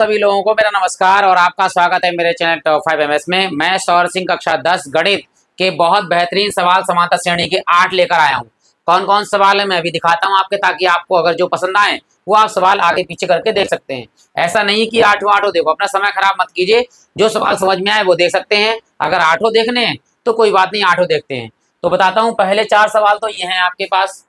सभी लोगों को मेरा नमस्कार और आपका स्वागत है मेरे चैनल टॉप 5 एमएस में। मैं सौर सिंह कक्षा 10 गणित के बहुत बेहतरीन सवाल समांतर श्रेणी के 8 लेकर आया हूँ। कौन कौन सवाल है मैं अभी दिखाता हूँ आपके, ताकि आपको अगर जो पसंद आए वो आप सवाल आगे पीछे करके देख सकते हैं। ऐसा नहीं कि आठों आठों देखो, अपना समय खराब मत कीजिए। जो सवाल समझ में आए वो देख सकते हैं। अगर आठों देखने हैं तो कोई बात नहीं, आठों देखते हैं। तो बताता हूँ, पहले 4 सवाल तो ये हैं आपके पास।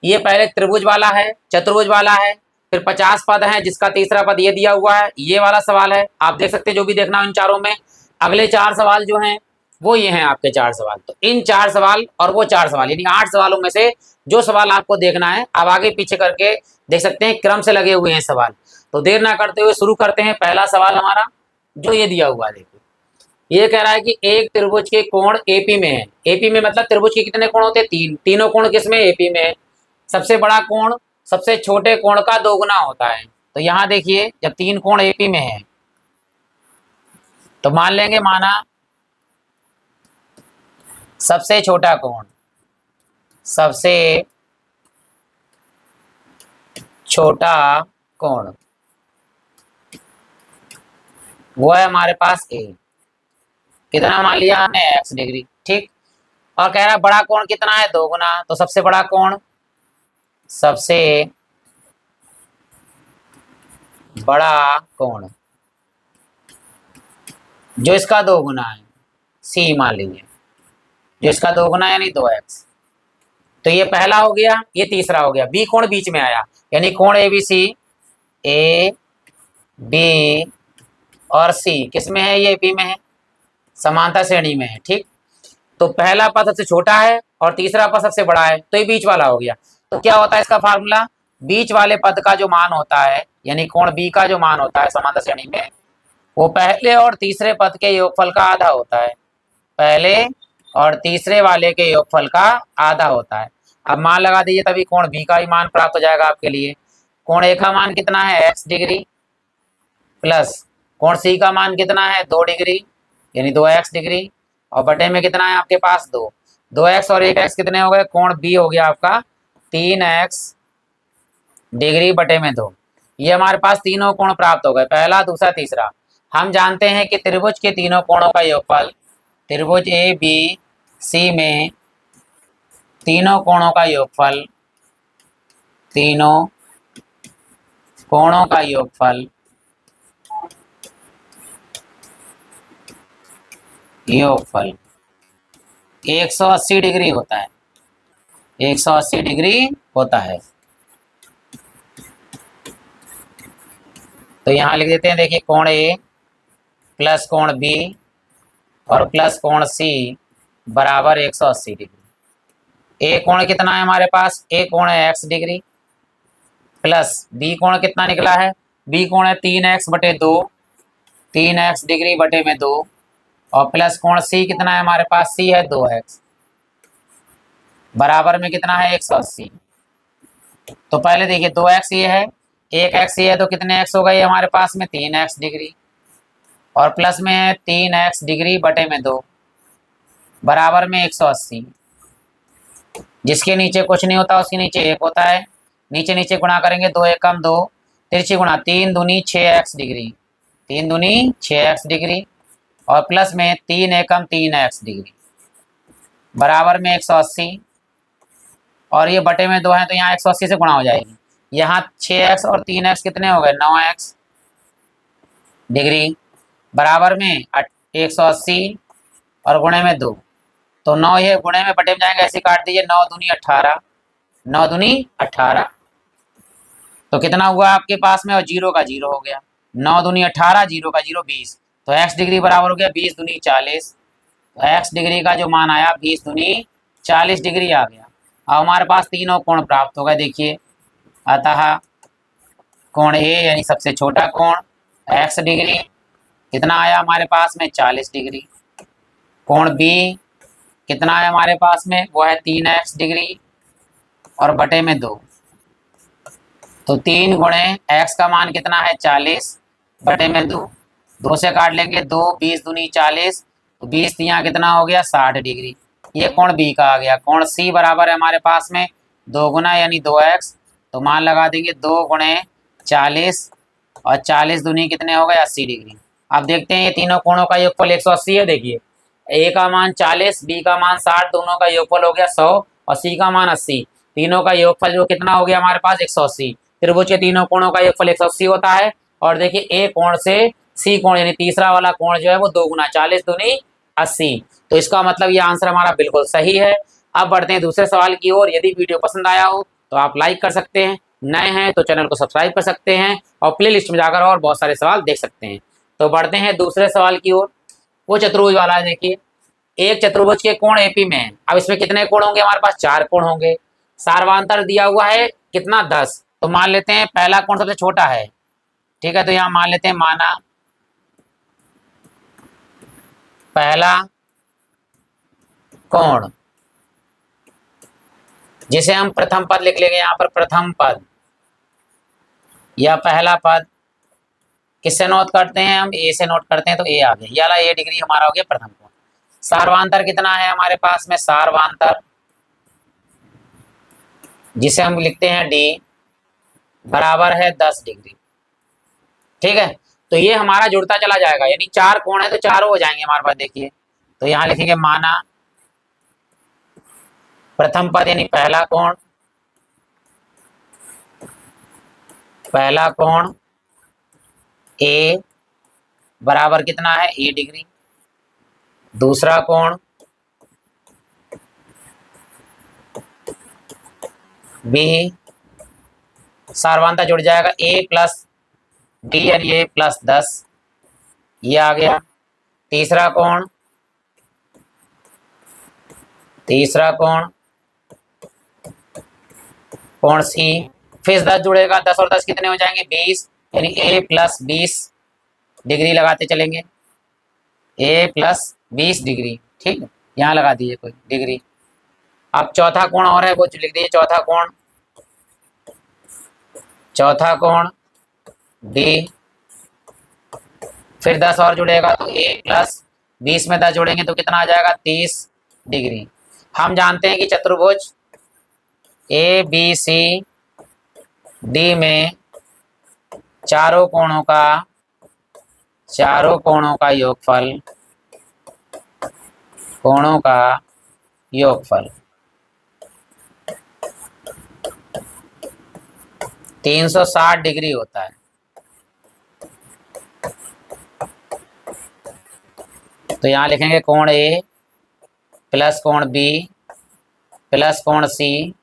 ये पहले त्रिभुज वाला है, चतुर्भुज वाला है, फिर 50 पद है जिसका तीसरा पद ये दिया हुआ है, ये वाला सवाल है। आप देख सकते हैं जो भी देखना हो इन चारों में। अगले 4 सवाल जो हैं वो ये हैं आपके 4 सवाल। तो इन 4 सवाल और वो 4 सवाल, यानी 8 सवालों में से जो सवाल आपको देखना है आप आगे पीछे करके देख सकते हैं, क्रम से लगे हुए हैं सवाल। तो देर ना करते हुए शुरू करते हैं। पहला सवाल हमारा जो ये दिया हुआ है, देखिए ये कह रहा है कि एक त्रिभुज के कोण एपी में है। एपी में मतलब त्रिभुज के कितने कोण होते हैं? 3। तीनों कोण किसमें? एपी में। सबसे बड़ा कोण सबसे छोटे कोण का दोगुना होता है। तो यहां देखिए, जब 3 कोण एपी में है तो मान लेंगे, माना सबसे छोटा कोण, सबसे छोटा कोण वो है हमारे पास ए। कितना मान लिया हमने? x degree. ठीक। और कह रहा है बड़ा कोण कितना है? दोगुना। तो सबसे बड़ा कोण, सबसे बड़ा कोण जो इसका दोगुना है, सी मान लीजिए, जो इसका दोगुना यानी 2x। तो ये पहला हो गया, ये तीसरा हो गया। बी कोण बीच में आया, यानी कोण एबीसी, ए बी और सी किस में है? ये बी में है, समांतर श्रेणी में है। ठीक। तो पहला पद सबसे छोटा है और तीसरा पद सबसे बड़ा है, तो ये बीच वाला हो गया। तो क्या होता है इसका फार्मूला? बीच वाले पद का जो मान होता है, यानी कोण बी का जो मान होता है समांतर श्रेणी में, वो पहले और तीसरे पद के योगफल का आधा होता है। पहले और तीसरे वाले के योगफल का आधा होता है। अब मान लगा दीजिए, तभी कोण बी का ही मान प्राप्त हो जाएगा आपके लिए। कोण ए का मान कितना है? x डिग्री, प्लस कोण सी का मान कितना है? 2 डिग्री, यानी 2x डिग्री, और बटे में कितना है आपके पास? 2। 2x और 1x कितने हो गए? कोण बी हो गया आपका 3x डिग्री बटे में 2। ये हमारे पास तीनों कोण प्राप्त हो गए, पहला, दूसरा, तीसरा। हम जानते हैं कि त्रिभुज के तीनों कोणों का योगफल, त्रिभुज ए बी सी में तीनों कोणों का योगफल, तीनों कोणों का योगफल 180 डिग्री होता है। 180 डिग्री होता है। तो यहां लिख देते हैं, देखिए कोण ए प्लस कोण बी और प्लस कोण सी बराबर 180 डिग्री। ए कोण कितना है हमारे पास? ए कोण है x डिग्री, प्लस बी कोण कितना निकला है? बी कोण है 3x बटे 2, 3x डिग्री बटे में 2, और प्लस कोण सी कितना है हमारे पास? सी है 2x, बराबर में कितना है? 180। तो पहले देखिए 2x ये है, 1x ये है, तो कितने x हो गए हमारे पास में? 3x डिग्री, और प्लस में है 3x डिग्री बटे में 2, बराबर में 180। जिसके नीचे कुछ नहीं होता उसके नीचे 1 होता है। नीचे नीचे गुणा करेंगे, 2 एकम 2, तिरछी गुणा 3 दूनी 6x डिग्री, 3 दूनी 6x डिग्री, और प्लस में 3 एकम 3x डिग्री, बराबर में 180। और ये बटे में 2 है तो यहाँ 180 से गुणा हो जाएगी। यहाँ 6x और 3x कितने हो गए? 9x डिग्री, बराबर में 180 और गुणे में 2। तो 9 ये गुणे में बटे में जाएंगे, ऐसे काट दीजिए, 9 दूनी 18, 9 दूनी 18। तो कितना हुआ आपके पास में? और 0 का 0 हो गया। 9 दूनी 18, 0 का 0 20। तो x डिग्री बराबर हो गया 20 दूनी 40। तो x डिग्री का जो मान आया 20 दूनी 40 डिग्री आ गया। अब हमारे पास तीनों कोण प्राप्त हो गए। देखिए, अतः कोण ए यानी सबसे छोटा कोण x डिग्री कितना आया हमारे पास में? 40 डिग्री। कोण बी कितना है हमारे पास में? वो है 3x डिग्री और बटे में 2। तो 3 गुणे x का मान कितना है? 40 बटे में 2, 2 से काट लेंगे, 2 20 दूनी 40, तो 20 यहाँ कितना हो गया? 60 डिग्री। ये कोण बी का आ गया। कोण सी बराबर है हमारे पास में 2 गुना यानी 2x, तो मान लगा देंगे 2 गुणे 40 और 40 दूनी कितने हो गए 80 डिग्री। अब देखते हैं ये तीनों कोणों का योगफल 180 है। देखिए ए का मान 40, बी का मान 60, दोनों का योगफल हो गया 100 और सी का मान 80। तीनों का योगफल जो कितना हो गया हमारे पास 180। त्रिभुज के तीनों कोणों का योगफल 180 होता है। और देखिए ए कोण से सी कोण यानी तीसरा वाला कोण जो है वो 2 गुना 40 दूनी 80। तो इसका मतलब ये आंसर हमारा बिल्कुल सही है। अब बढ़ते हैं दूसरे सवाल की ओर। यदि वीडियो पसंद आया हो तो आप लाइक कर सकते हैं, नए हैं तो चैनल को सब्सक्राइब कर सकते हैं और प्लेलिस्ट में जाकर और बहुत सारे सवाल देख सकते हैं। तो बढ़ते हैं दूसरे सवाल की ओर। वो चतुर्भुज वाला है। देखिए एक चतुर्भुज के कोण एपी में है। अब इसमें कितने कोण होंगे हमारे पास 4 कोण होंगे। सार्वांतर दिया हुआ है कितना 10। तो मान लेते हैं पहला कोण सबसे छोटा है, ठीक है। तो यहाँ मान लेते हैं माना पहला कोण जिसे हम प्रथम पद लिख लेंगे। यहाँ पर प्रथम पद या पहला पद किससे नोट करते हैं हम, ए से नोट करते हैं। तो ए आ गया, ये वाला ए डिग्री हमारा हो गया प्रथम कोण। सार्वांतर कितना है हमारे पास में, सार्वांतर जिसे हम लिखते हैं डी बराबर है 10 डिग्री, ठीक है। तो ये हमारा जुड़ता चला जाएगा, यानी 4 कोण है तो चारों हो जाएंगे हमारे पास। देखिए तो यहाँ लिखेंगे माना प्रथम पद यानी पहला कोण ए बराबर कितना है ए डिग्री। दूसरा कोण बी, सार्वांतर जुड़ जाएगा ए प्लस डी यानी ए प्लस 10, ये आ गया। तीसरा कोण कोण सी, फिर 10 जुड़ेगा, 10 और 10 कितने हो जाएंगे 20, यानी ए प्लस 20 डिग्री लगाते चलेंगे, ए प्लस 20 डिग्री, ठीक है। यहाँ लगा दीजिए कोई डिग्री। अब चौथा कोण और है वो लिख दीजिए, चौथा कोण डी, फिर 10 और जुड़ेगा तो ए प्लस 20 में 10 जोड़ेंगे तो कितना आ जाएगा 30 डिग्री। हम जानते हैं कि चतुर्भुज ए बी सी डी में चारों कोणों का योगफल 360 डिग्री होता है। तो यहाँ लिखेंगे कोण ए प्लस कोण बी प्लस कोण सी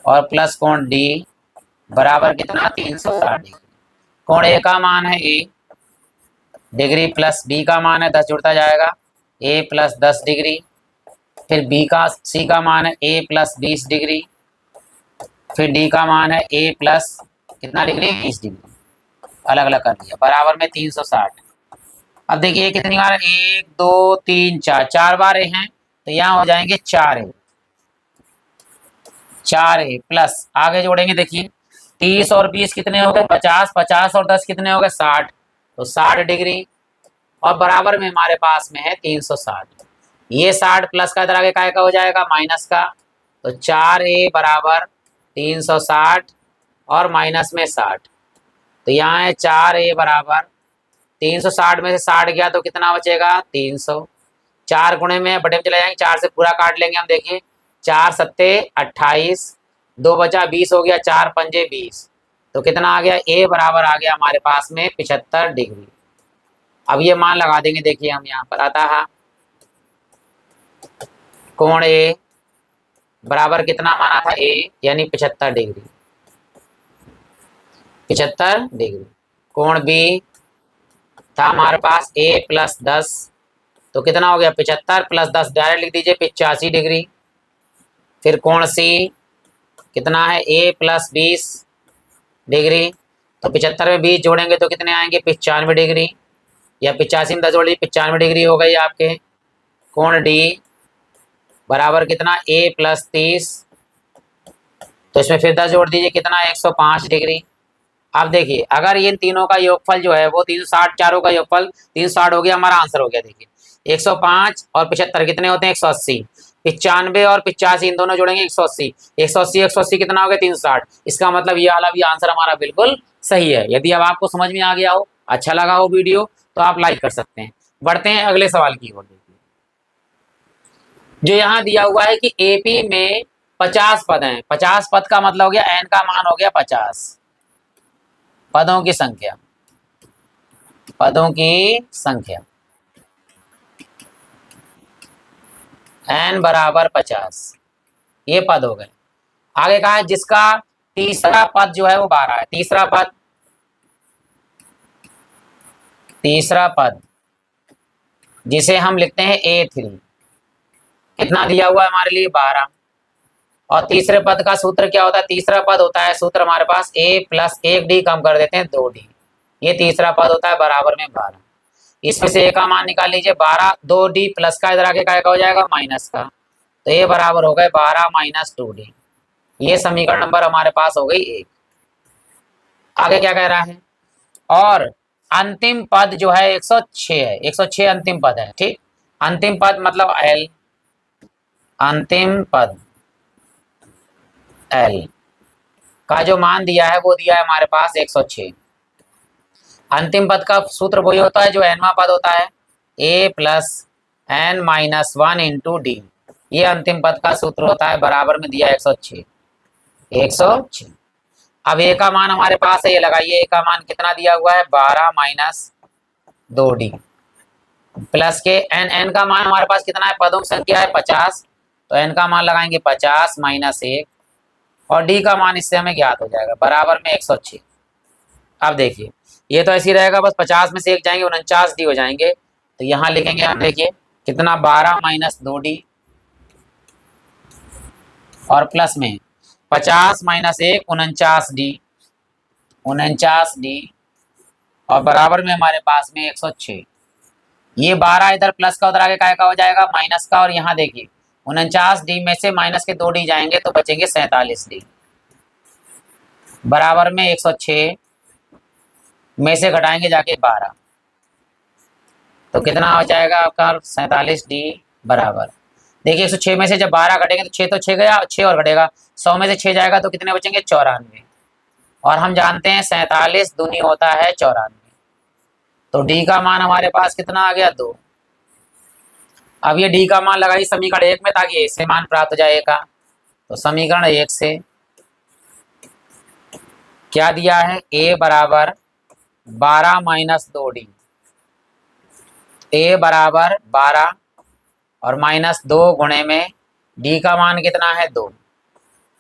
और प्लस कोण डी बराबर कितना 360 डिग्री। कोण ए का मान है ए डिग्री प्लस बी का मान है 10 जुड़ता जाएगा ए प्लस 10 डिग्री, फिर सी का मान है ए प्लस 20 डिग्री, फिर डी का मान है ए प्लस कितना डिग्री 20 डिग्री, अलग अलग कर दिया, बराबर में 360। अब देखिए कितनी बार 1 2 3 4 4 बार ए हैं तो यहाँ हो जाएंगे 4 ए प्लस आगे जोड़ेंगे। देखिए 30 और 20 कितने हो गए 50, 50 और 10 कितने हो गए 60, तो 60 डिग्री और बराबर में हमारे पास में है 360। ये 60 प्लस का इधर आगे काय का हो जाएगा माइनस का, तो 4a बराबर 360 और माइनस में 60, तो यहाँ है 4a बराबर 360 में से 60 गया तो कितना बचेगा 300। 4 गुणे में बटे में चले जाएंगे, 4 से पूरा काट लेंगे हम। देखिए 4 सत्ते 28, 2 बचा 20 हो गया, 4 पंजे 20, तो कितना आ गया a बराबर आ गया हमारे पास में 75 डिग्री। अब ये मान लगा देंगे। देखिए हम यहाँ पर आता है कोण ए बराबर कितना माना था a यानी 75 डिग्री, 75 डिग्री। कोण बी था हमारे पास a प्लस 10, तो कितना हो गया 75 प्लस 10 डायरेक्ट लिख दीजिए 85 डिग्री। फिर कोण सी कितना है a प्लस 20 डिग्री, तो 75 में 20 जोड़ेंगे तो कितने आएंगे 95 डिग्री, या 85 में 10 जोड़ लीजिए 95 डिग्री हो गई आपके। कोण डी बराबर कितना a प्लस 30, तो इसमें फिर 10 जोड़ दीजिए कितना 105 डिग्री। अब देखिए अगर इन तीनों का योगफल जो है वो 360, चारों का योगफल 360 हो गया, हमारा आंसर हो गया। देखिए 105 और 75 कितने होते हैं 180, 95 और 85 इन दोनों जोड़ेंगे 180, 180 180 कितना हो गया 360। इसका मतलब ये वाला भी आंसर हमारा बिल्कुल सही है। यदि अब आपको समझ में आ गया हो, अच्छा लगा हो वीडियो, तो आप लाइक कर सकते हैं। बढ़ते हैं अगले सवाल की ओर। जो यहाँ दिया हुआ है कि एपी में 50 पद हैं। 50 पद का मतलब हो गया एन का मान हो गया 50। पदों की संख्या, पदों की संख्या एन बराबर 50, ये पद हो गए। आगे कहा है जिसका तीसरा पद जो है वो 12 है। तीसरा पद, तीसरा पद जिसे हम लिखते हैं A3, कितना दिया हुआ है हमारे लिए 12। और तीसरे पद का सूत्र क्या होता है? तीसरा पद होता है सूत्र हमारे पास A प्लस 1D कम कर देते हैं 2D, ये तीसरा पद होता है बराबर में 12। इसमें से A का मान निकाल लीजिए 12, 2D प्लस का इधर आगे क्या हो जाएगा माइनस का, तो ये बराबर हो गए 12 माइनस 2D। ये समीकरण नंबर हमारे पास हो गई 1। आगे क्या कह रहा है? और अंतिम पद जो है 106 है। 106 अंतिम पद है। ठीक, अंतिम पद मतलब L, अंतिम पद L का जो मान दिया है वो दिया है हमारे पास 106। अंतिम पद का सूत्र वही होता है जो nवां पद होता है, A plus n minus 1 into D. ये अंतिम पद का सूत्र होता है, बराबर में दिया 106। 106। अब A का मान हमारे पास है, ये लगाइए। A का मान कितना दिया हुआ है? 12 माइनस 2D प्लस के n का मान हमारे पास कितना है? पदों की संख्या है 50, तो n का मान लगाएंगे 50 माइनस 1, और D का मान इससे हमें ज्ञात हो जाएगा, बराबर में 106। अब देखिए ये तो ऐसे ही रहेगा, बस 50 में से 1 जाएंगे 49D हो जाएंगे। तो यहाँ लिखेंगे हम, देखिए कितना 12 माइनस 2D और प्लस में 50 माइनस 1 49D, 49D और बराबर में हमारे पास में 106। ये 12 इधर प्लस का उधर आगे काय का हो जाएगा माइनस का, और यहाँ देखिए 49D में से माइनस के 2D जाएंगे तो बचेंगे 47D, बराबर में 106 में से घटाएंगे जाके 12, तो कितना हो जाएगा आपका 47D बराबर। देखिए 106 में से जब 12 घटेंगे तो 6 तो 6 गया, 6 और घटेगा, 100 में से 6 जाएगा तो कितने बचेंगे? 94। और हम जानते हैं 47 दूनी होता है 94, तो D का मान हमारे पास कितना आ गया? 2। अब ये D का मान लगाइए समीकरण 1 में, ताकि इससे मान प्राप्त हो जाए का। तो समीकरण 1 से क्या दिया है? A बराबर 12 माइनस 2D, A बराबर 12 और माइनस 2 गुणे में D का मान कितना है? 2।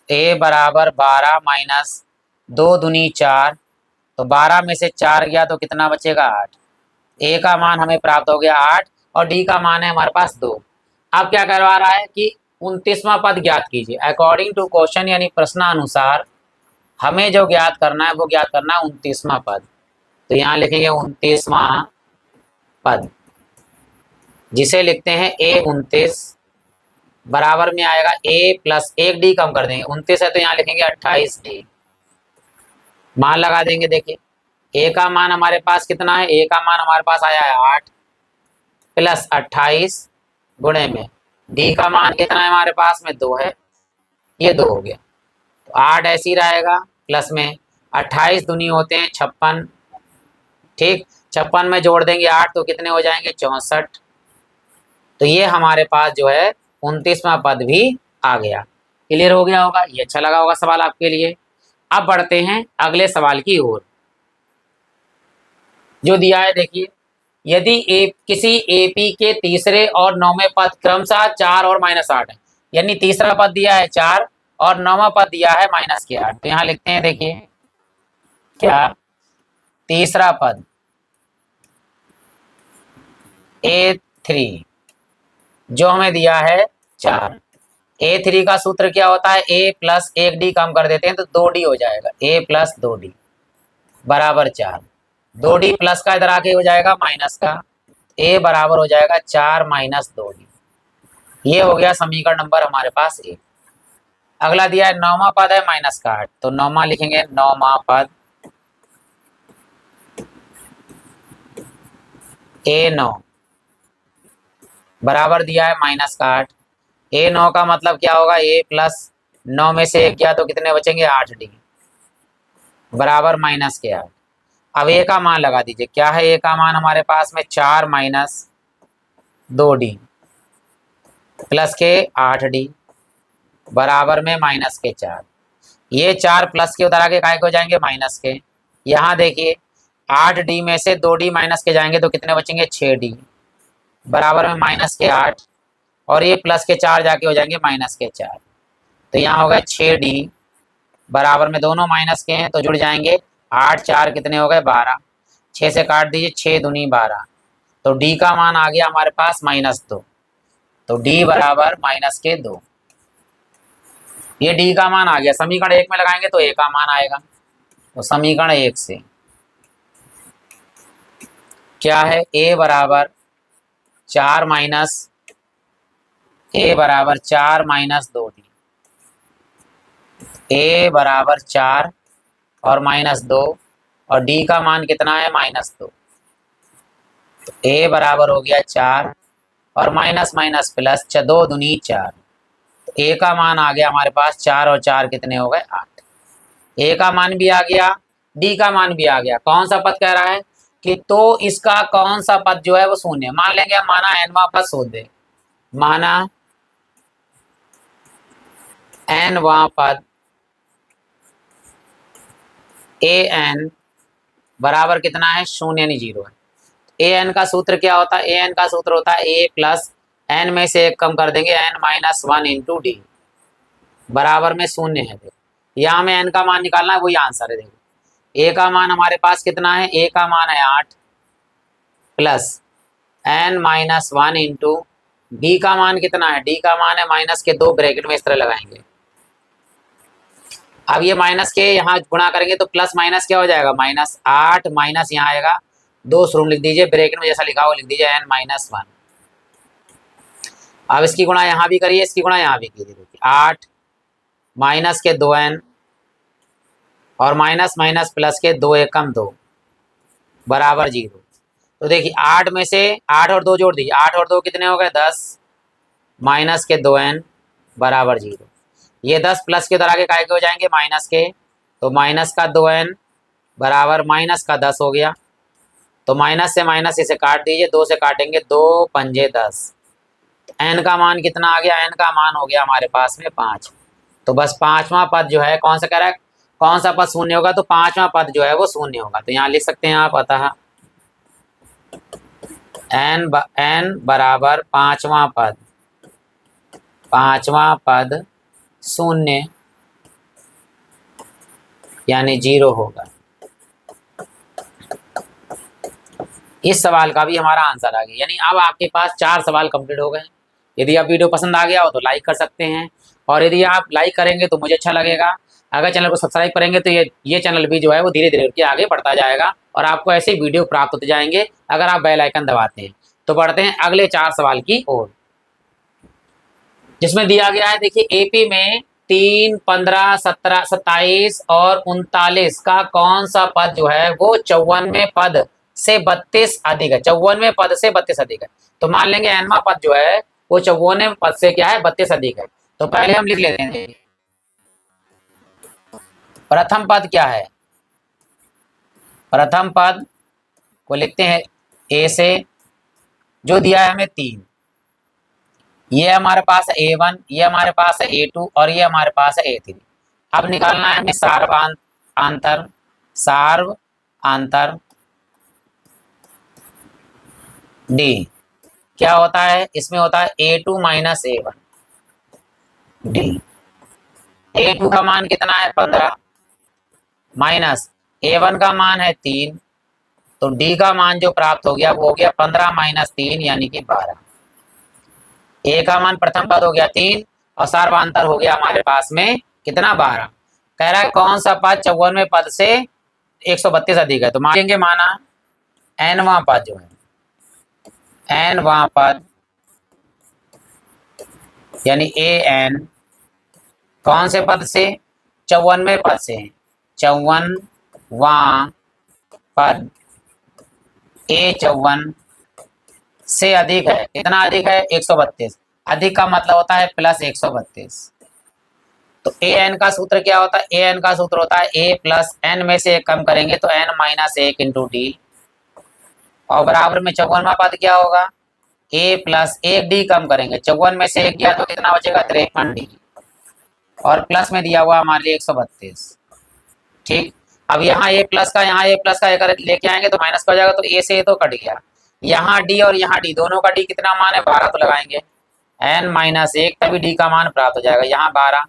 A बराबर 12 माइनस 2 दूनी 4, तो 12 में से 4 गया तो कितना बचेगा? 8। A का मान हमें प्राप्त हो गया 8 और D का मान है हमारे पास 2। अब क्या करवा रहा है कि 29वां पद ज्ञात कीजिए। अकॉर्डिंग टू क्वेश्चन यानी प्रश्नानुसार हमें जो ज्ञात करना है वो ज्ञात करना है 29वां पद। तो यहाँ लिखेंगे 29वां पद, जिसे लिखते हैं A29, बराबर में आएगा A प्लस 1D कम कर देंगे, 29 है तो यहाँ लिखेंगे 28D, मान लगा देंगे। देखिए A का मान हमारे पास कितना है? A का मान हमारे पास आया है 8 प्लस 28 गुणे में D का मान कितना है हमारे पास में? 2 है, ये 2 हो गया, तो 8 ऐसे ही रहेगा, प्लस में 28 दूनी होते हैं 56। ठीक, 56 में जोड़ देंगे 8 तो कितने हो जाएंगे? 64। तो ये हमारे पास जो है 29वां पद भी आ गया। क्लियर हो गया होगा, ये अच्छा लगा होगा सवाल आपके लिए। अब बढ़ते हैं अगले सवाल की ओर जो दिया है। देखिए यदि किसी एपी के तीसरे और नौवें पद क्रमशः 4 और -8 है, यानी तीसरा पद दिया है 4 और नौवां पद दिया है -8, तो यहाँ लिखते हैं। देखिए क्या तीसरा पद A3 जो हमें दिया है 4, A3 का सूत्र क्या होता है? A प्लस 1D कम कर देते हैं तो 2D हो जाएगा, A प्लस 2D बराबर 4। 2D प्लस का इधर आके हो जाएगा माइनस का, A बराबर हो जाएगा 4 माइनस 2D। ये हो गया समीकरण नंबर हमारे पास 1। अगला दिया है नौवां पद है -8, तो नौवां लिखेंगे, नौवां पद A9 बराबर दिया है -8। A9 का मतलब क्या होगा? A प्लस 9 में से 1 गया तो कितने बचेंगे? 8D। बराबर माइनस के 8। अब ए का मान लगा दीजिए, क्या है ए का मान हमारे पास में 4 माइनस 2d प्लस के 8d बराबर में माइनस के 4। ये 4 प्लस के उधर आगे काय को जाएंगे माइनस के। यहाँ देखिए 8d में से 2d माइनस के जाएंगे तो कितने बचेंगे 6d बराबर में माइनस के 8 और ये प्लस के 4 जाके हो जाएंगे माइनस के 4। तो यहाँ हो गए 6d बराबर में दोनों माइनस के हैं तो जुड़ जाएंगे 8 4 कितने हो गए 12। 6 से काट दीजिए 6 दूनी 12 तो d का मान आ गया हमारे पास -2। तो d बराबर -2। ये d का मान आ गया। समीकरण 1 में लगाएंगे तो a का मान आएगा। तो समीकरण 1 से क्या है a बराबर 4 माइनस 2d a बराबर 4 और -2 और d का मान कितना है -2। तो a बराबर हो गया 4 और माइनस माइनस प्लस 2 दूनी 4। तो a का मान आ गया हमारे पास 4 और 4 कितने हो गए 8। a का मान भी आ गया, d का मान भी आ गया। कौन सा पद कह रहा है कि तो इसका कौन सा पद जो है वो शून्य। मान लेंगे, माना nवां पद शून्य, माना nवां पद an बराबर कितना है 0 यानी 0 है। an का सूत्र क्या होता है, an का सूत्र होता है a प्लस n में से 1 कम कर देंगे n-1 इंटू डी बराबर में 0 है। देखो यहाँ में n का मान निकालना है, वही आंसर है। देखो a का मान हमारे पास कितना है, a का मान है 8 प्लस n-1 इंटू डी का मान कितना है, d का मान है माइनस के 2 ब्रैकेट में इस तरह लगाएंगे। अब ये माइनस के यहाँ गुणा करेंगे तो प्लस माइनस क्या हो जाएगा -8 माइनस यहाँ आएगा 2 शुरू लिख दीजिए, ब्रैकेट में जैसा लिखा हो लिख दीजिए n-1। अब इसकी गुणा यहाँ भी करिए, इसकी गुणा यहाँ भी कीजिए। देखिए 8 माइनस के 2n और माइनस माइनस प्लस के 2 एकम 2 बराबर 0। तो देखिए 8 में से 8 और 2 जोड़ दीजिए, 8 और 2 कितने हो गए 10 माइनस के 2n बराबर 0। ये 10 प्लस के उधर आगे काय के हो जाएंगे माइनस के, तो माइनस का 2n बराबर माइनस का 10 हो गया। तो माइनस से माइनस इसे काट दीजिए, 2 से काटेंगे 2 पंजे 10। n का मान कितना आ गया, n का मान हो गया हमारे पास में 5। तो बस 5वां पद जो है कौन सा कह रहा है, कौन सा पद शून्य होगा, तो 5वां पद जो है वो शून्य होगा। तो यहाँ लिख सकते हैं आप, अतः n बराबर 5वां पद, 5वां पद शून्य यानी 0 होगा। इस सवाल का भी हमारा आंसर आ गया। यानी अब आपके पास 4 सवाल कंप्लीट हो गए। यदि आप वीडियो पसंद आ गया हो तो लाइक कर सकते हैं, और यदि आप लाइक करेंगे तो मुझे अच्छा लगेगा। अगर चैनल को सब्सक्राइब करेंगे तो ये चैनल भी जो है वो धीरे धीरे आगे बढ़ता जाएगा और आपको ऐसे ही वीडियो प्राप्त होते जाएंगे अगर आप बेल आइकन दबाते हैं। तो बढ़ते हैं अगले 4 सवाल की ओर, जिसमें दिया गया है। देखिए एपी में 3, 15, 17, 27 और 39 का कौन सा पद जो है वो 54वें पद से 32 अधिक है। 54वें पद से 32 अधिक है। तो मान लेंगे nवां पद जो है वो 54वें पद से क्या है 32 अधिक है। तो पहले हम लिख लेते हैं, प्रथम पद क्या है। प्रथम पद को लिखते हैं ए से, जो दिया है हमें 3। ये हमारे पास है A1, ये हमारे पास है A2 और ये हमारे पास है A3। अब निकालना है हमें सार्व आंतर D। क्या होता है इसमें, होता है A2 minus A1 D। A2 का मान कितना है 15 माइनस A1 का मान है 3, तो D का मान जो प्राप्त हो गया वो हो गया 15 माइनस 3 यानी कि 12। A का मान प्रथम पद हो गया 3 और सार्वांतर हो गया हमारे पास में कितना 12। कह रहा है कौन सा पद 54वें पद से 132 अधिक है। तो मानेंगे, माना nवां पद जो है, nवां पद यानी an कौन से पद से 54वें पद से, 54वां पद A54 से अधिक है। कितना अधिक है 132। अधिक का मतलब होता है प्लस 132। तो ए एन का सूत्र क्या होता है? ए एन का सूत्र होता है ए प्लस एन में से एक कम करेंगे तो एन माइनस एक इंटू डी, और बराबर में 54वां पद क्या होगा? ए प्लस एक डी कम करेंगे, 54 में से एक गया तो कितना बचेगा? 53 डी, और प्लस में दिया हुआ हमारे लिए 132। ठीक, अब यहाँ ए प्लस का अगर लेके आएंगे तो माइनस का हो जाएगा, तो ए से ए तो कट गया, यहाँ डी और यहाँ डी, दोनों का डी कितना मान है? 12, तो लगाएंगे एन माइनस एक, तभी डी का मान प्राप्त हो जाएगा, यहाँ 12,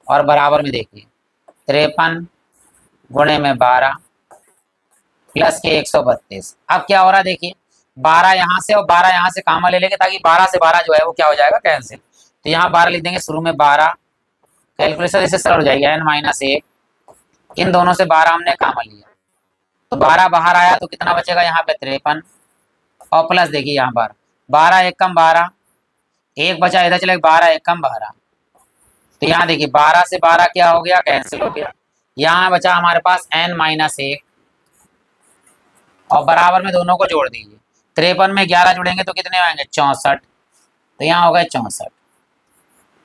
और बराबर में देखिए 53 गुणे में 12 प्लस के 132। अब क्या हो रहा है देखिए, 12 यहाँ से और 12 यहाँ से कामा ले लेंगे, ताकि 12 से 12 जो है वो क्या हो जाएगा? कैंसिल। तो यहाँ 12 लिख देंगे, शुरू में 12, कैलकुलेशन इससे सरल हो जाएगी, एन माइनस एक, इन दोनों से 12 हमने कामा लिया, तो 12 बाहर आया तो कितना बचेगा? यहाँ पे 53, और प्लस देखिए यहाँ 12, 12 एक कम 12, एक बचा, इधर चले 12 एक कम 12, तो यहाँ देखिए 12 से 12 क्या हो गया? कैंसिल हो गया। यहाँ बचा हमारे पास एन माइनस एक, और बराबर में दोनों को जोड़ दीजिए, 53 में 11 जुड़ेंगे तो कितने आएंगे? 64, तो यहाँ हो गए 64,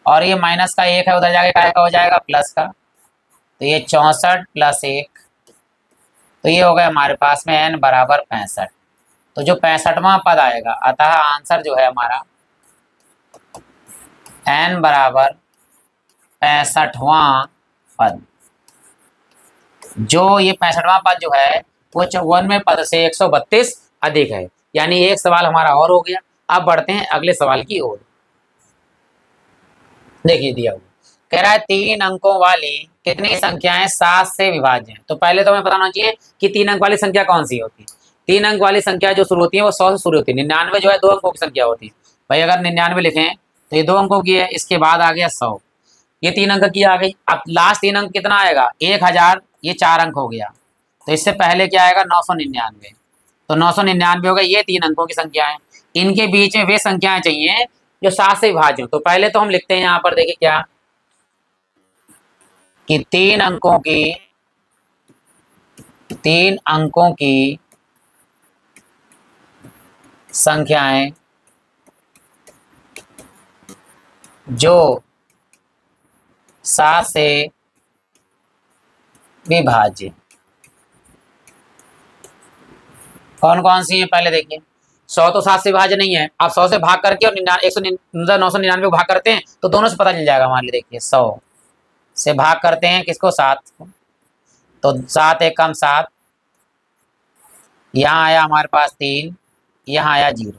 और ये माइनस का एक है, उधर जाके काय का हो जाएगा? प्लस का, तो ये 64 प्लस एक, तो ये हो गया हमारे पास में एन बराबर 65, तो जो 65वां पद आएगा, अतः आंसर जो है हमारा एन बराबर 65वां पद, जो ये 65वां पद जो है वो 54वें पद से 132 अधिक है, यानी एक सवाल हमारा और हो गया। अब बढ़ते हैं अगले सवाल की ओर। देखिए दिया हुआ कह रहा है 3 अंकों वाली कितनी संख्याएं 7 से विभाज्य हैं। तो पहले तो हमें बताना चाहिए कि 3 अंक वाली संख्या कौन सी होती है। 3 अंक वाली संख्या जो शुरू होती है वो 100 से शुरू होती है। 99 जो है 2 अंकों की संख्या होती है। भाई अगर 99 लिखें तो ये 2 अंकों की है, इसके बाद आ गया 100, ये 3 अंक की आ गई। अब लास्ट 3 अंक कितना आएगा? 1000, ये 4 अंक हो गया, तो इससे पहले क्या आएगा? 999, तो 999 हो गया। ये 3 अंकों की संख्या है, इनके बीच में वे संख्याएं चाहिए जो 7 से विभाज्य हो। तो पहले तो हम लिखते हैं यहाँ पर, देखिए क्या कि 3 अंकों की संख्याएं जो 7 से विभाज्य कौन कौन सी है? पहले देखिए 100 तो 7 से विभाज्य नहीं है। आप 100 से भाग करके और 999 को भाग करते हैं तो दोनों से पता चल जाएगा। मान लीजिए देखिए 100 से भाग करते हैं किसको? 7 को, तो 7 एक कम 7, यहाँ आया हमारे पास 3, यहाँ आया 0,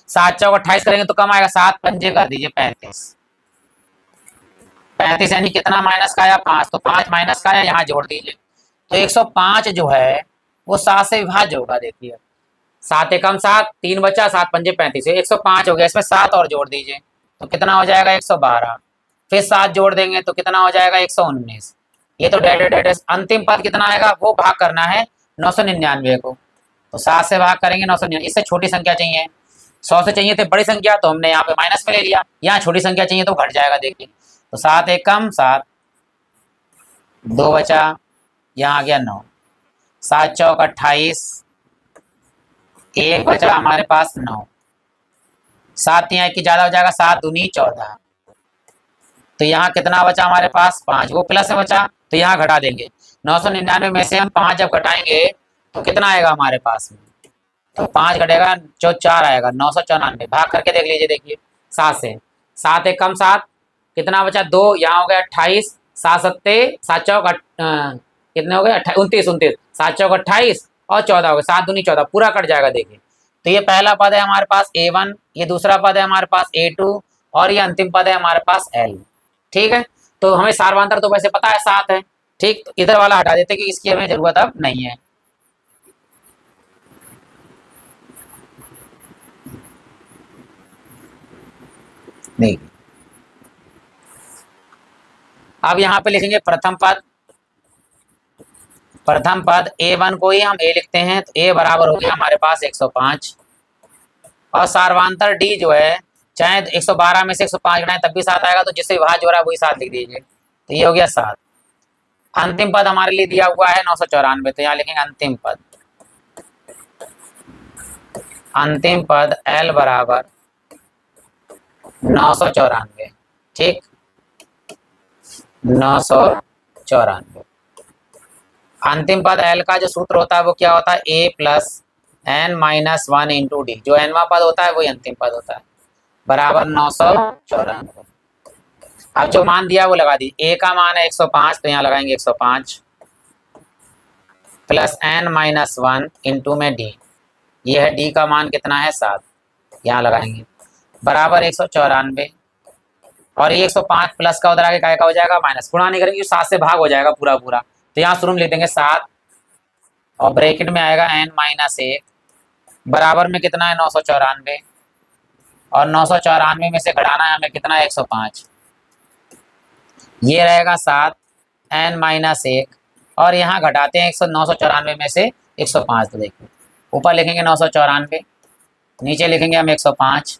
7 चौक 28 करेंगे तो कम आएगा, 7 पंजे कर दीजिए 35, 35 यानी कितना माइनस का आया? 5, तो 5 माइनस का आया, यहाँ जोड़ दीजिए, तो 105 जो है वो 7 से विभाज्य होगा। देखिए 7 एकम 7, 3 बचा, 7 पंजे 35, 105 हो गया। इसमें 7 और जोड़ दीजिए तो कितना हो जाएगा? 112, फिर 7 जोड़ देंगे तो कितना हो जाएगा? 119। ये तो डेट अंतिम पद कितना आएगा वो भाग करना है 999 को, तो 7 से भाग करेंगे 999। इससे छोटी संख्या चाहिए, 100 से चाहिए थे बड़ी संख्या तो हमने यहाँ पे माइनस में ले लिया, यहाँ छोटी संख्या चाहिए तो घट जाएगा। देखिए तो 7 एक कम 7, 2 बचा, यहाँ आ गया 9, 7 चौक 28, 1 बचा हमारे पास 9, 7 यहाँ की ज्यादा हो जाएगा, 7 दूनी 14, तो यहाँ कितना बचा हमारे पास? 5, वो प्लस में बचा तो यहाँ घटा देंगे। 999 में से हम 5 जब घटाएंगे तो कितना आएगा हमारे पास में? तो 5 घटेगा जो 4 आएगा, 994। भाग करके देख लीजिए, देखिए 7 से, 7 एक कम 7, कितना बचा? 2, यहाँ हो गया 28, 7 सत्ते 7 चौक कितने हो गए? 29, 7 चौक 28 और 14 हो गए, 7 दूनी 14, पूरा कट जाएगा। देखिए तो ये पहला पद है हमारे पास A1, ये दूसरा पद है हमारे पास A2, और ये अंतिम पद है हमारे पास L। ठीक है, तो हमें सार्वधातर तो वैसे पता है 7 है। ठीक, तो इधर वाला हटा देते कि इसकी हमें जरूरत अब नहीं है। नहीं, अब यहाँ पे लिखेंगे प्रथम पद A1 को ही हम A लिखते हैं, तो A बराबर हो गया हमारे पास 105, और सार्वधातर D जो है चाहे 112 में से 105 घटाएं तब भी 7 आएगा, तो जिससे विभाज्य हो रहा है वही 7 लिख दीजिए, तो ये हो गया 7। अंतिम पद हमारे लिए दिया हुआ है 994, तो यहाँ लिखेंगे अंतिम पद L बराबर 994। ठीक, 994। अंतिम पद एल का जो सूत्र होता है वो क्या होता है, A plus N minus one into D. जो एनवा पद होता है वही अंतिम पद होता है, बराबर 994। अब जो मान दिया वो लगा दी। ए का मान है 105, तो यहाँ लगाएंगे 105 plus N minus one into में डी। ये है डी का मान कितना है 7, यहाँ लगाएंगे बराबर 194। और ये 105 प्लस का उधर आगे काय का हो जाएगा माइनस, गुणा नहीं करेंगे 7 से भाग हो जाएगा पूरा पूरा, तो यहाँ शुरू में लिख देंगे 7 और ब्रैकेट में आएगा n माइनस 1 बराबर में कितना है 994। और 994 में से घटाना है हमें कितना है 105, ये रहेगा 7 n माइनस 1 और यहाँ घटाते हैं 994 में से 105, तो देखिए ऊपर लिखेंगे 994, नीचे लिखेंगे हम 105,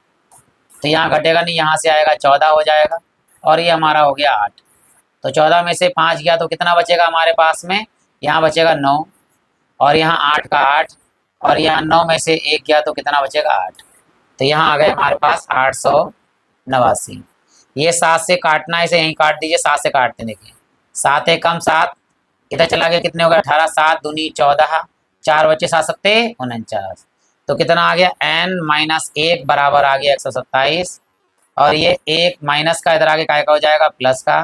तो यहाँ घटेगा नहीं, यहाँ से आएगा 14 हो जाएगा और ये हमारा हो गया 8। तो 14 में से 5 गया तो कितना बचेगा हमारे पास में, यहाँ बचेगा 9 और यहाँ 8 का 8 और यहाँ 9 में से 1 गया तो कितना बचेगा 8। तो यहाँ आ गए हमारे पास 889। ये 7 से काटना है, इसे यहीं काट दीजिए, 7 से काटते हैं देखिए 7 एक कम 7, इधर चला गया कितने हो गए 18, 7 दूनी 14, 4 बच्चे 7 सत्ते 49, तो कितना आ गया n माइनस 1 बराबर आ गया 127। और ये 1 माइनस का इधर आगे काय का हो जाएगा प्लस का,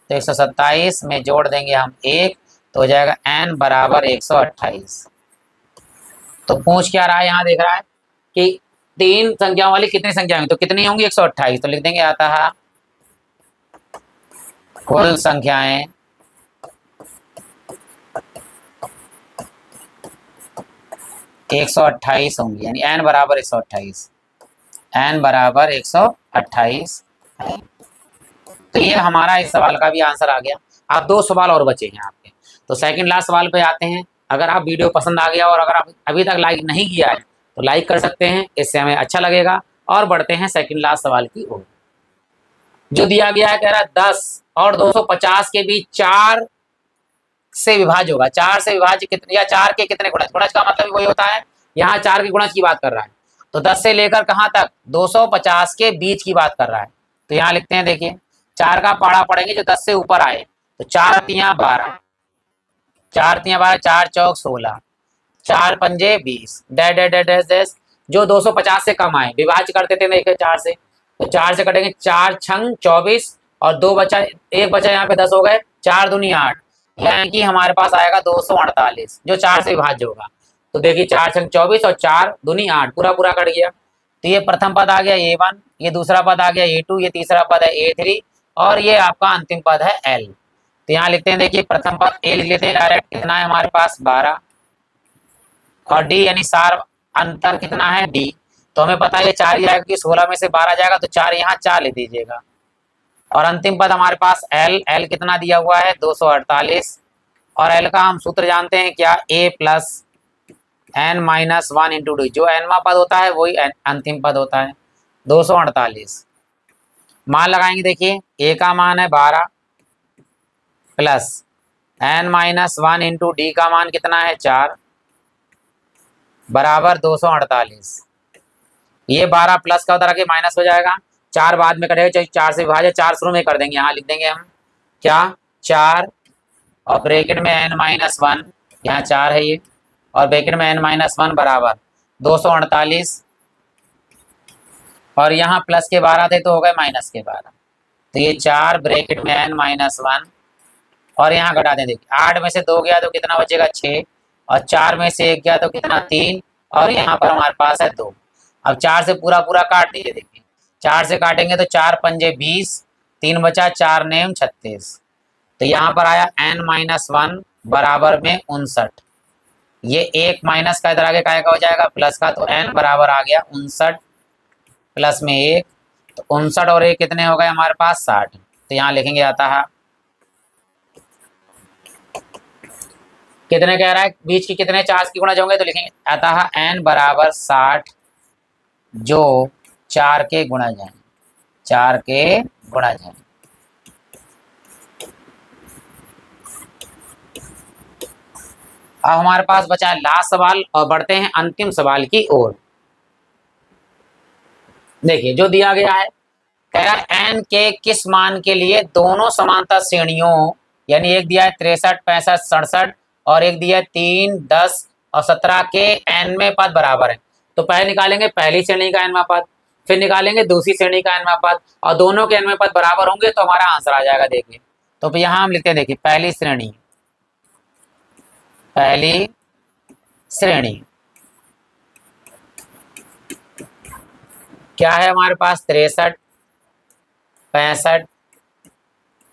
तो 127 में जोड़ देंगे हम 1 तो हो जाएगा n बराबर 128। तो पूछ क्या रहा है, यहाँ देख रहा है कि 3 संख्याओं वाली कितनी संख्या होंगी, तो कितनी होंगी 128, तो लिख देंगे आता है कुल संख्याएं 128 होंगी, यानी n बराबर 128, n बराबर 128 है। तो ये हमारा इस सवाल का भी आंसर आ गया। आप 2 सवाल और बचे हैं आपके, तो सेकंड लास्ट सवाल पे आते हैं। अगर आप वीडियो पसंद आ गया और अगर आप अभी तक लाइक नहीं किया है तो लाइक कर सकते हैं, इससे हमें अच्छा लगेगा। और बढ़ते हैं सेकंड लास्ट सवाल की ओर। जो दिया गया है कह रहा है 10 और 250 के बीच 4 से विभाज्य होगा। 4 से विभाज्य कितने, या 4 के कितने गुणज, गुणज का मतलब वही होता है, यहाँ 4 के गुणज की बात कर रहा है। तो 10 से लेकर कहाँ तक 250 के बीच की बात कर रहा है। तो यहाँ लिखते हैं देखिए 4 का पाड़ा पड़ेंगे जो 10 से ऊपर आए, तो 4 तियां 12, 4 तियां 12, 4 चौक 16, 4 पंजे 20, dash dash dash dash dash. जो 250 से कम आए विभाज्य करते थे देखिए 4 से, तो 4 से कटेंगे 4 छंग 24 और 2 बचा, 1 बचा, यहाँ पे 10 हो गए, 4 दूनी 8, यानी कि हमारे पास आएगा 248 जो 4 से विभाज्य होगा। तो देखिए 4 छंग 24 और 4 दूनी 8, पूरा पूरा कट गया। तो ये प्रथम पद आ गया A1, ये दूसरा पद आ गया A2, ये तीसरा पद है A3 और ये आपका अंतिम पद है L। तो यहाँ लिखते हैं देखिए प्रथम पद A लिख लेते हैं डायरेक्ट, कितना है हमारे पास 12 और D यानी सार अंतर कितना है D, तो हमें पता है 4 ही आएगा कि 16 में से 12 जाएगा, तो 4 यहाँ 4 ले दीजिएगा। और अंतिम पद हमारे पास L, L कितना दिया हुआ है 248 और L का हम सूत्र जानते हैं क्या, A plus n minus 1 into D. जो nवा पद होता है वही अंतिम पद होता है 248। मान लगाएंगे देखिए A का मान है 12 plus n minus 1 into D का मान कितना है 4 बराबर 248। ये 12 प्लस का उधर आके माइनस हो जाएगा, 4 बाद में कटेगा, चाहे 4 से विभाज्य 4 शुरू में कर देंगे, यहाँ लिख देंगे हम क्या 4 और ब्रैकेट में n माइनस 1, यहाँ 4 है ये, और ब्रैकेट में n माइनस 1 बराबर 248 और यहाँ प्लस के 12 थे तो हो गए माइनस के 12, तो ये 4 ब्रैकेट में n माइनस 1 और यहाँ घटा दें देखिए 8 में से 2 गया तो कितना बचेगा 6 और 4 में से 1 गया तो कितना 3 और यहाँ पर हमारे पास है 2। अब 4 से पूरा पूरा काट दीजिए देखिए, 4 से काटेंगे तो 4 पंजे 20, 3 बचा, 4 नेम 36, तो यहाँ पर आया n माइनस 1 बराबर में 59। ये 1 माइनस का इधर आगे काय का हो जाएगा प्लस का, तो n बराबर आ गया 59 प्लस में 1, तो 59 और 1 कितने हो गए हमारे पास 60। तो यहाँ लिखेंगे आता है कितने कह रहा है बीच की कितने 4 की गुणज होंगे, तो लिखेंगे आता है n बराबर 60 जो 4 के गुणज हैं, 4 के गुणज हैं। अब हमारे पास बचा है लास्ट सवाल और बढ़ते हैं अंतिम सवाल की ओर। देखिए जो दिया गया है कह रहा है एन के किस मान के लिए दोनों समांतर श्रेणियों, यानी एक दिया है 63, 65, 67 और एक दिया है 3, 10 और 17 के एन में पद बराबर है। तो पहले निकालेंगे पहली श्रेणी का एनवां पद, फिर निकालेंगे दूसरी श्रेणी का एनवां पद, और दोनों के एनवें पद बराबर होंगे तो हमारा आंसर आ जाएगा। देखिए तो यहाँ हम लिखते हैं, देखिए पहली श्रेणी, पहली श्रेणी क्या है हमारे पास 63, 65,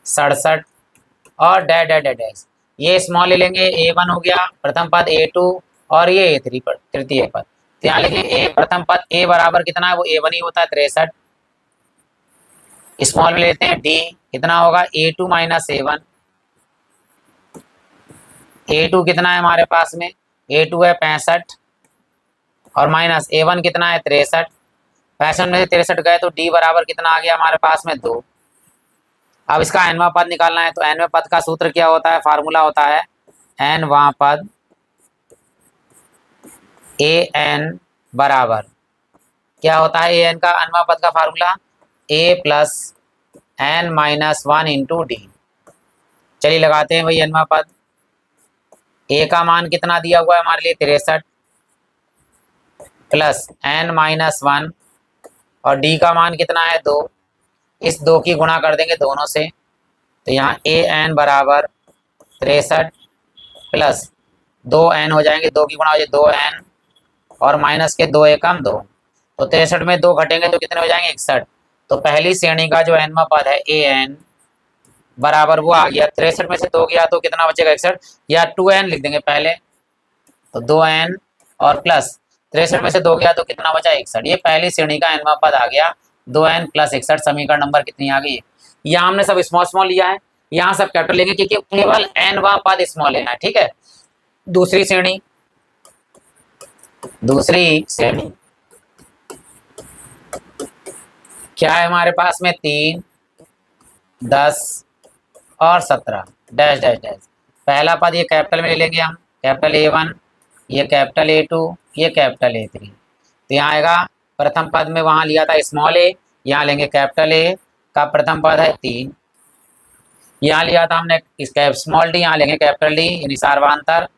67 और डैश डैश डैश डैश। ये स्मॉल ले लेंगे, A1 हो गया प्रथम पद, A2 और ये A3 पर तृतीय पद। तो यहाँ लिखेंगे ए प्रथम पद A बराबर कितना है, वो A1 ही होता है 63। स्मॉल में लेते हैं D, कितना होगा A2 माइनस A1। A2 कितना है हमारे पास में, A2 है 65 और माइनस A1 कितना है 63। 65 में से 63 गए तो D बराबर कितना आ गया हमारे पास में 2। अब इसका एनवां पद निकालना है, तो एनवें पद का सूत्र क्या होता है, फार्मूला होता है एनवां पद ए एन बराबर क्या होता है, ए एन का एनवां पद का formula A plus N minus 1 into D. चलिए लगाते हैं वही एनवां पद। ए का मान कितना दिया हुआ है हमारे लिए 63 प्लस एन माइनस 1 और डी का मान कितना है 2। इस 2 की गुणा कर देंगे दोनों से, तो यहाँ ए एन बराबर 63 प्लस 2n हो जाएंगे, 2 की गुणा हो जाए 2n और माइनस के 2 एकम 2, तो 63 में 2 घटेंगे तो कितने हो जाएंगे 61। तो पहली श्रेणी का जो एनवां पद है ए एन बराबर वो आ गया 63 में से 2 गया तो कितना बचेगा 61, या 2n लिख देंगे पहले, तो 2n और प्लस 63 में से 2 गया तो कितना बचा 61। ये पहली श्रेणी का एनवां पद आ गया 2n प्लस 61। समीकरण नंबर कितनी आ गई, यहाँ हमने सब स्मॉल स्मॉल लिया है, यहाँ सब कैपिटल लेंगे क्योंकि केवल एनवां पद स्मॉल लेना है, ठीक है। दूसरी श्रेणी, दूसरी श्रेणी क्या है हमारे पास में 3, 10 और 17 डैश डैश डैश। पहला पद ये कैपिटल में ले लेंगे हम, कैपिटल A1, ये कैपिटल A2, ये कैपिटल A3। तो यहाँ आएगा प्रथम पद में वहाँ लिया था स्मॉल ए, यहाँ लेंगे कैपिटल ए का प्रथम पद है 3, यहाँ लिया था हमने इसका स्मॉल डी, यहाँ लेंगे कैपिटल डी यानी सार्वधातुक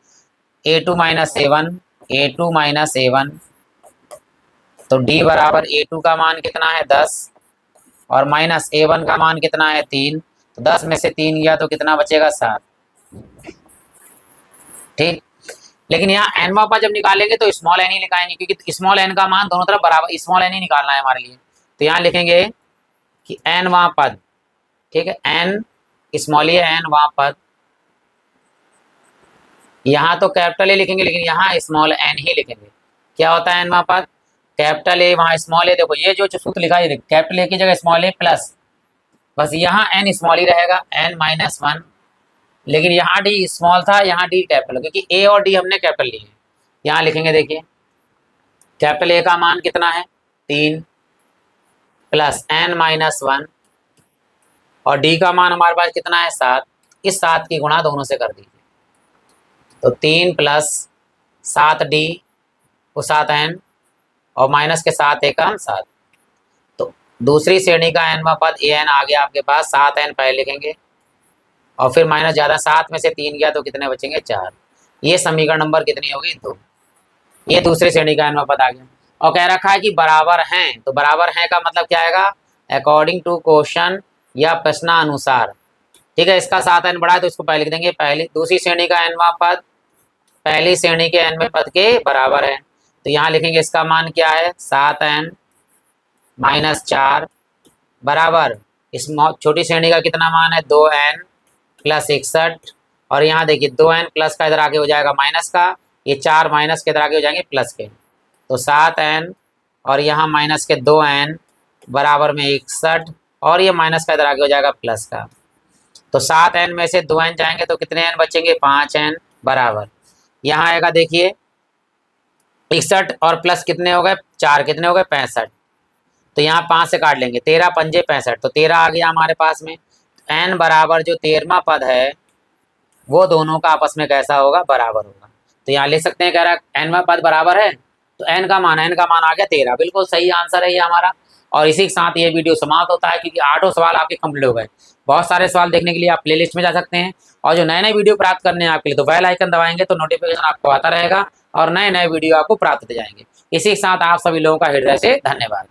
A2 minus A1, A2 minus A1। तो D बराबर A2 का मान कितना है 10 और माइनस A1 का मान कितना है 3, तो 10 में से 3 गया तो कितना बचेगा 7, ठीक। लेकिन यहाँ एनवां पद जब निकालेंगे तो स्मॉल एन ही निकालेंगे क्योंकि स्मॉल एन का मान दोनों तरफ बराबर स्मॉल एन ही निकालना है हमारे लिए। तो यहाँ लिखेंगे कि एनवां पद, ठीक है, एन स्मॉल ए एनवां पद, यहाँ तो कैपिटल ए लिखेंगे लेकिन यहाँ स्मॉल एन ही लिखेंगे। क्या होता है एनवां पद, कैपिटल ए वहाँ स्मॉल ए, देखो ये जो सूत्र लिखा है कैपिटल ए की जगह स्मॉल ए प्लस, बस यहाँ एन स्मॉल ही रहेगा एन माइनस 1, लेकिन यहाँ डी स्मॉल था यहाँ डी कैपिटल, क्योंकि ए और डी हमने कैपिटल लिए। यहाँ लिखेंगे देखिए कैपिटल ए का मान कितना है 3 प्लस एन माइनस 1 और डी का मान हमारे पास कितना है 7। इस 7 की गुणा दोनों से कर दीजिए, तो 3 प्लस 7D वो 7n और माइनस के 7 एकम 7। तो दूसरी श्रेणी का एनवां पद ए एन आ गया आपके पास, 7n पहले लिखेंगे और फिर माइनस ज़्यादा 7 में से 3 गया तो कितने बचेंगे 4। ये समीकरण नंबर कितनी होगी 2। ये दूसरी श्रेणी का एनवां पद आ गया। और कह रखा है कि बराबर हैं, तो बराबर हैं का मतलब क्या आएगा, अकॉर्डिंग टू क्वेश्चन या प्रश्नानुसार, ठीक है। इसका 7n बड़ा है तो इसको पहले लिख देंगे, पहली दूसरी श्रेणी का एनवां पद पहली श्रेणी के एनवें पद के बराबर है। तो यहाँ लिखेंगे इसका मान क्या है 7n माइनस 4 बराबर इस छोटी श्रेणी का कितना मान है 2n प्लस 61, और यहाँ देखिए 2n प्लस का इधर आगे हो जाएगा माइनस का, ये 4 माइनस के इधर आगे हो जाएंगे प्लस के, तो 7n और यहाँ माइनस के 2n बराबर में 61 और ये माइनस का इधर आगे हो जाएगा प्लस का। तो 7n में से 2n जाएंगे तो कितने n बचेंगे 5n बराबर यहाँ आएगा देखिए 61 और प्लस कितने हो गए 4, कितने हो गए 65। तो यहाँ 5 से काट लेंगे, 13 पंजे 65, तो 13 आ गया हमारे पास में। n बराबर जो 13वां पद है वो दोनों का आपस में कैसा होगा बराबर होगा। तो यहाँ लिख सकते हैं कह रहा है nवां पद बराबर है, तो तो n का मान आ गया 13, बिल्कुल सही आंसर है ये हमारा। और इसी के साथ ये वीडियो समाप्त होता है, क्योंकि 8 सवाल आपके कंप्लीट हो गए। बहुत सारे सवाल देखने के लिए आप प्लेलिस्ट में जा सकते हैं, और जो नए नए वीडियो प्राप्त करने हैं आपके लिए, तो बेल आइकन दबाएंगे तो नोटिफिकेशन आपको आता रहेगा और नए नए वीडियो आपको प्राप्त होते जाएंगे। इसी के साथ आप सभी लोगों का हृदय से धन्यवाद।